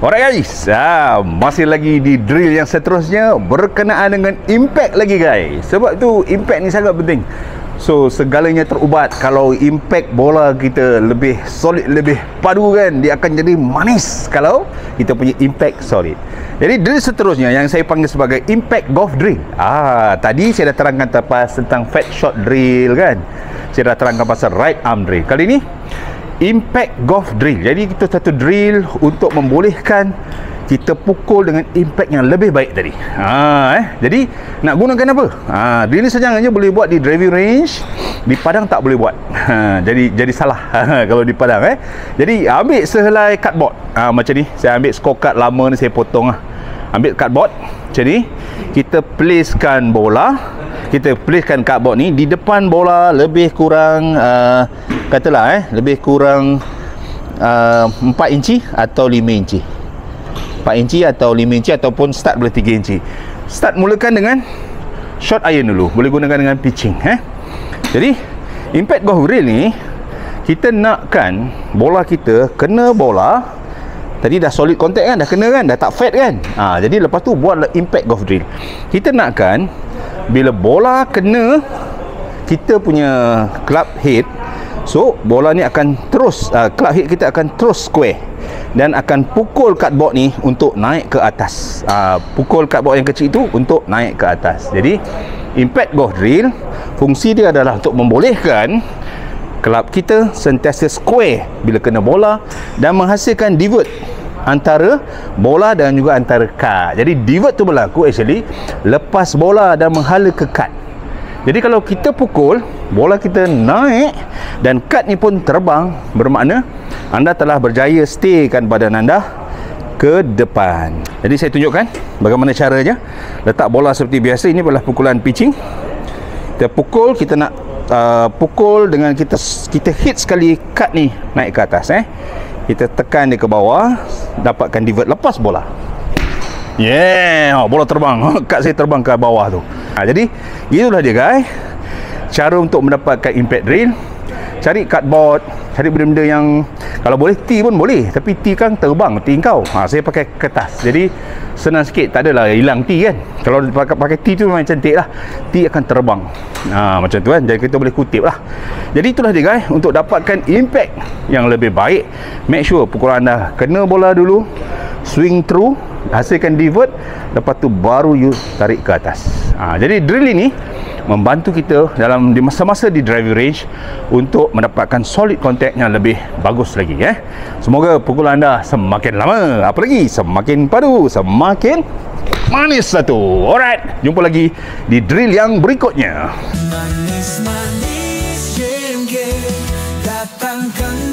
Alright guys, masih lagi di drill yang seterusnya berkenaan dengan impact lagi guys. Sebab tu impact ni sangat penting. So segalanya terubat kalau impact bola kita lebih solid, lebih padu kan, dia akan jadi manis kalau kita punya impact solid. Jadi drill seterusnya yang saya panggil sebagai impact golf drill. Tadi saya dah terangkan tentang fat shot drill kan. Saya dah terangkan pasal right arm drill. Kali ni impact golf drill. Jadi kita satu drill untuk membolehkan kita pukul dengan impact yang lebih baik tadi. Jadi nak gunakan apa? Drill ni sejangannya boleh buat di driving range, di padang tak boleh buat. Jadi salah kalau di padang Jadi ambil sehelai cardboard. Macam ni. Saya ambil scorecard lama ni, saya potong Ambil cardboard macam ni. Kita placekan bola. Kita placekan cardboard ni di depan bola lebih kurang katalah lebih kurang 4 inci atau 5 inci. 4 inci atau 5 inci ataupun start boleh 3 inci. Start mulakan dengan short iron dulu. Boleh gunakan dengan pitching Jadi impact golf drill ni kita nakkan bola kita kena bola. Tadi dah solid contact kan, dah kena kan, dah tak fat kan. Jadi lepas tu buatlah impact golf drill. Kita nakkan bila bola kena kita punya club head, so bola ni akan terus club head kita akan terus square dan akan pukul cardboard ni untuk naik ke atas. Pukul cardboard yang kecil itu untuk naik ke atas. Jadi impact golf drill fungsi dia adalah untuk membolehkan club kita sentiasa square bila kena bola dan menghasilkan divot antara bola dan juga antara kad. Jadi divot tu berlaku actually lepas bola dan menghala ke kad. Jadi kalau kita pukul, bola kita naik dan kad ni pun terbang, bermakna anda telah berjaya staykan badan anda ke depan. Jadi saya tunjukkan bagaimana caranya. Letak bola seperti biasa. Ini adalah pukulan pitching. Kita pukul, kita nak pukul dengan kita hit sekali kad ni naik ke atas kita tekan dia ke bawah, dapatkan divot, lepas bola. Bola terbang. Kad saya terbang ke bawah tu. Jadi itulah dia guys, cara untuk mendapatkan impact drill. Cari cardboard, cari benda-benda yang kalau boleh T pun boleh, tapi T kan terbang, T kau. Saya pakai kertas. Jadi senang sikit, tak adalah hilang T kan. Kalau pakai T tu memang cantik lah. T akan terbang. Macam tu kan. Jadi kita boleh kutip lah. Jadi itulah dia guys, untuk dapatkan impact yang lebih baik, make sure pukulan anda kena bola dulu, swing through, hasilkan divot, lepas tu baru you tarik ke atas. Jadi drill ini membantu kita dalam di masa-masa di driving range untuk mendapatkan solid contact yang lebih bagus lagi Semoga pukulan anda semakin lama, apa lagi semakin padu, semakin manis satu. Alright, jumpa lagi di drill yang berikutnya. Manis-manis jengke datangkan